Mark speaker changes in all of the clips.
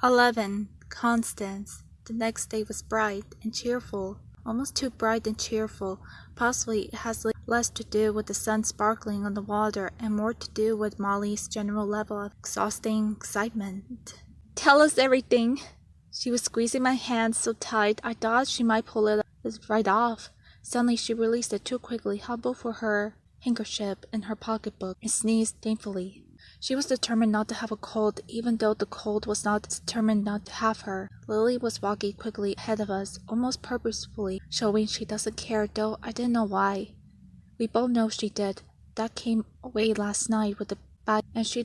Speaker 1: 11. Constance. The next day was bright and cheerful, almost too bright and cheerful. Possibly it has less to do with the sun sparkling on the water and more to do with Molly's general level of exhausting excitement. "Tell us everything." She was squeezing my hand so tight I thought she might pull it right off. Suddenly she released it too quickly, humbled for her handkerchief in her pocketbook, and sneezed painfully. She was determined not to have a cold, even though the cold was not determined not to have her. Lily was walking quickly ahead of us, almost purposefully, showing she doesn't care, though I didn't know why. We both know she did. That came away last night with the bag, and she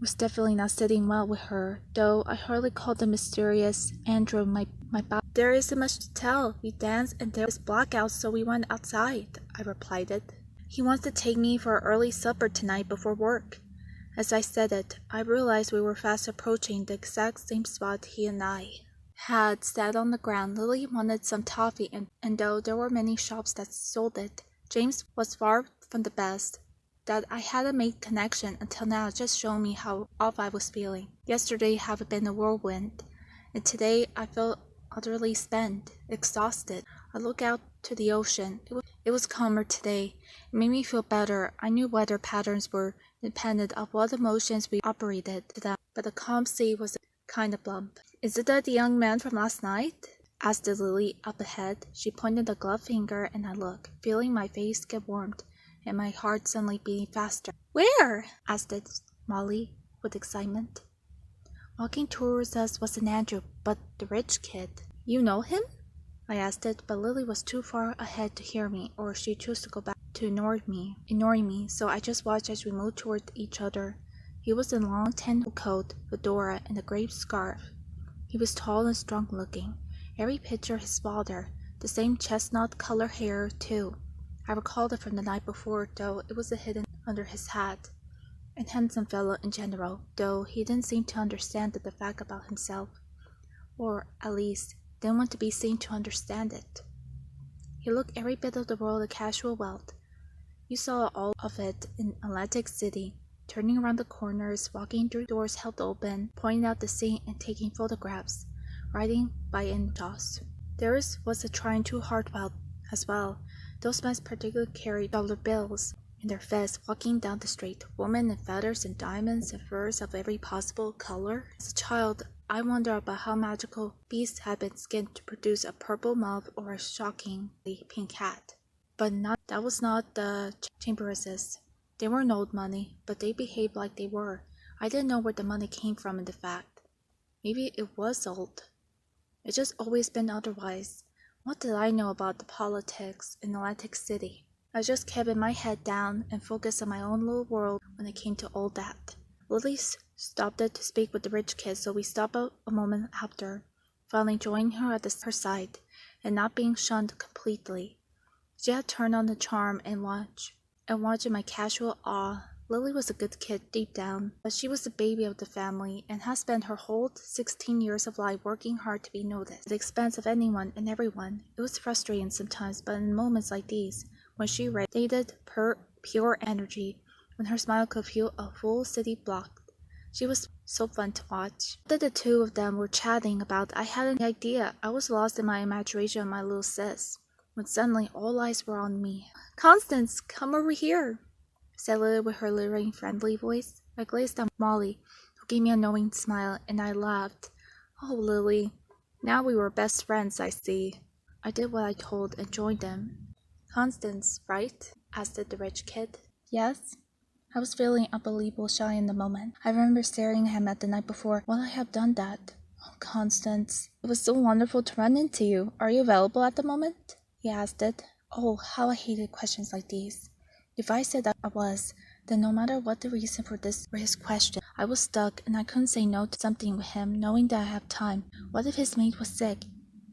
Speaker 1: was definitely not sitting well with her, though I hardly called the mysterious Andrew my body. "There isn't much to tell. We danced and there was blackout, so we went outside," I replied it. "He wants to take me for an early supper tonight before work." As I said it, I realized we were fast approaching the exact same spot he and I had sat on the ground. Lily wanted some toffee, and though there were many shops that sold it, James was far from the best. That I hadn't made connection until now just showed me how off I was feeling. Yesterday had been a whirlwind, and today I felt utterly spent, exhausted. I looked out to the ocean. It was calmer today. It made me feel better. I knew weather patterns were independent of what emotions we operated to them, but the calm sea was kind of plump. "Is it the young man from last night?" asked Lily up ahead. She pointed a gloved finger, and I looked, feeling my face get warmed and my heart suddenly beating faster. "Where?" asked Molly with excitement. Walking towards us wasn't Andrew, but the rich kid. "You know him?" I asked it, but Lily was too far ahead to hear me, or she chose to go back to ignoring me, so I just watched as we moved toward each other. He was in a long tan coat, fedora, and a gray scarf. He was tall and strong-looking. Every picture his father, the same chestnut-color hair, too. I recalled it from the night before, though it was hidden under his hat. And handsome fellow in general, though he didn't seem to understand the fact about himself. Or, at least, didn't want to be seen to understand it. He looked every bit of the world of casual wealth. You saw all of it in Atlantic City, turning around the corners, walking through doors held open, pointing out the scene and taking photographs, riding by in jaws. There was a trying too hard wealth as well. Those men particularly carried dollar bills in their fists, walking down the street, women in feathers and diamonds and furs of every possible color. As a child, I wondered about how magical beasts had been skinned to produce a purple muff or a shockingly pink hat. But that was not the Chamberesses. They weren't old money, but they behaved like they were. I didn't know where the money came from in fact. Maybe it was old. It's just always been otherwise. What did I know about the politics in Atlantic City? I just kept my head down and focused on my own little world when it came to all that. Lily stopped it to speak with the rich kid, so we stopped a moment after, finally joining her at her side, and not being shunned completely. She had turned on the charm and watched in my casual awe. Lily was a good kid deep down, but she was the baby of the family and had spent her whole 16 years of life working hard to be noticed, at the expense of anyone and everyone. It was frustrating sometimes, but in moments like these, when she radiated pure energy, when her smile could fill a full city block, she was so fun to watch. What the two of them were chatting about, I hadn't any idea. I was lost in my imagination of my little sis, when suddenly all eyes were on me. "Constance, come over here," said Lily with her leering, friendly voice. I glanced at Molly, who gave me a knowing smile, and I laughed. "Oh, Lily, now we were best friends, I see." I did what I told and joined them. "Constance, right?" asked the rich kid. "Yes." I was feeling unbelievable shy in the moment. I remember staring at him at the night before. Would I have done that? "Oh, Constance, it was so wonderful to run into you. Are you available at the moment?" he asked it. Oh, how I hated questions like these. If I said that I was, then no matter what the reason for his question, I was stuck and I couldn't say no to something with him, knowing that I have time. What if his maid was sick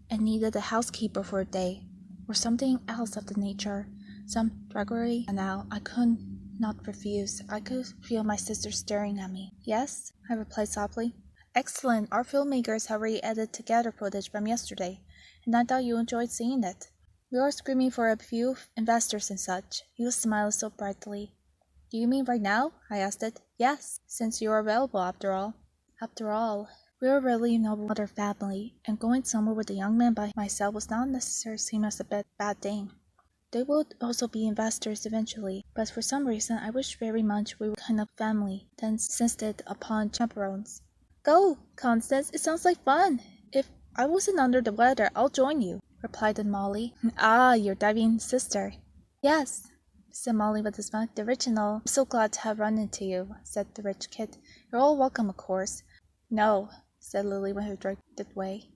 Speaker 1: and needed a housekeeper for a day, or something else of the nature, some drudgery? And now I could not refuse. I could feel my sister staring at me. "Yes," I replied softly. "Excellent. Our filmmakers have already edited together footage from yesterday, and I thought you enjoyed seeing it. We are screaming for a few investors and such." He smiled so brightly. "Do you mean right now?" I asked it. "Yes, since you are available after all." After all. We were really a noble mother family, and going somewhere with a young man by myself was not necessarily seen as a bad thing. They would also be investors eventually, but for some reason I wished very much we were kind of family, then insisted upon chaperones. Go, Constance, it sounds like fun. If I wasn't under the weather, I'll join you, replied Molly. Ah, your diving sister. Yes, said Molly with a smile. The original. I'm so glad to have run into you, said the rich kid. You're all welcome, of course. No, said Lily with her directed way.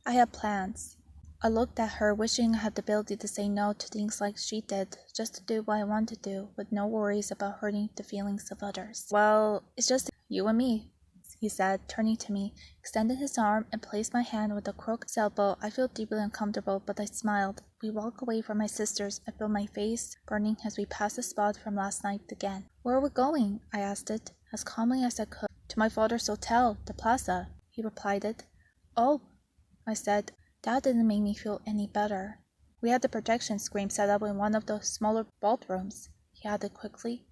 Speaker 1: I have plans. I looked at her, wishing I had the ability to say no to things like she did, just to do what I want to do, with no worries about hurting the feelings of others. Well, it's just you and me, he said, turning to me, extended his arm, and placed my hand with a crooked elbow. I felt deeply uncomfortable, but I smiled. We walked away from my sisters. I felt my face burning as we passed the spot from last night again. Where are we going? I asked it, as calmly as I could. To my father's hotel, the Plaza, he replied it. Oh, I said. That didn't make me feel any better. We had the projection screen set up in one of the smaller ballrooms, he added quickly.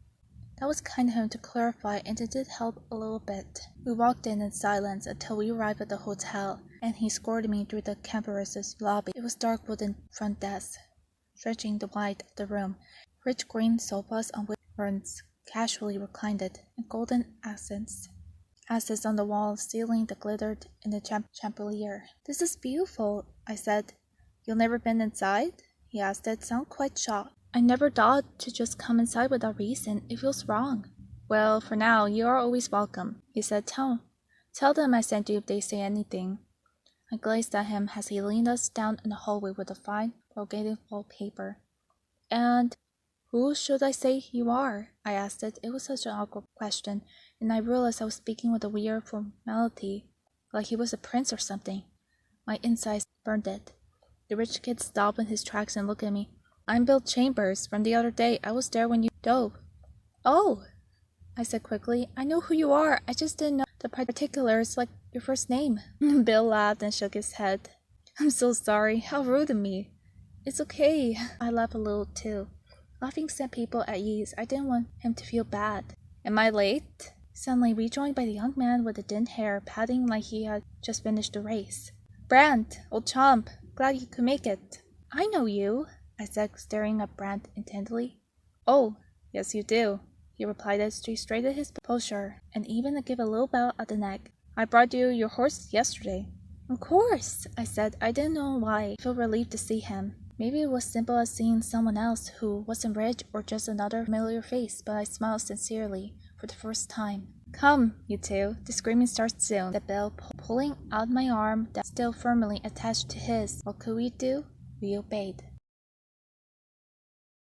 Speaker 1: That was kind of him to clarify, and it did help a little bit. We walked in silence until we arrived at the hotel, and he escorted me through the campus's lobby. It was dark wooden front desk, stretching the wide of the room, rich green sofas on which ferns casually reclined, and golden accents on the wall, ceiling that glittered in the chandelier. This is beautiful, I said. You've never been inside? He asked it, sound quite shocked. I never thought to just come inside without reason. It feels wrong. Well, for now, you are always welcome, he said. Tell them I sent you if they say anything. I gazed at him as he leaned us down in the hallway with a fine, corrugated wallpaper. And who should I say you are? I asked it. It was such an awkward question, and I realized I was speaking with a weird formality, like he was a prince or something. My insides burned it. The rich kid stopped in his tracks and looked at me. I'm Bill Chambers. From the other day, I was there when you dove. Oh, I said quickly. I know who you are. I just didn't know the particulars, like your first name. Bill laughed and shook his head. I'm so sorry. How rude of me. It's okay. I laughed a little too. Laughing set people at ease. I didn't want him to feel bad. Am I late? Suddenly rejoined by the young man with the thin hair, padding like he had just finished the race. Brant, old chump, glad you could make it. I know you, I said, staring at Brant intently. Oh, yes you do, he replied as he straightened his posture, and even gave a little bow at the neck. I brought you your horse yesterday. Of course, I said. I didn't know why. I felt relieved to see him. Maybe it was simple as seeing someone else who wasn't rich or just another familiar face, but I smiled sincerely for the first time. Come, you two. The screaming starts soon, said Bill, pulling out my arm that was still firmly attached to his. What could we do? We obeyed.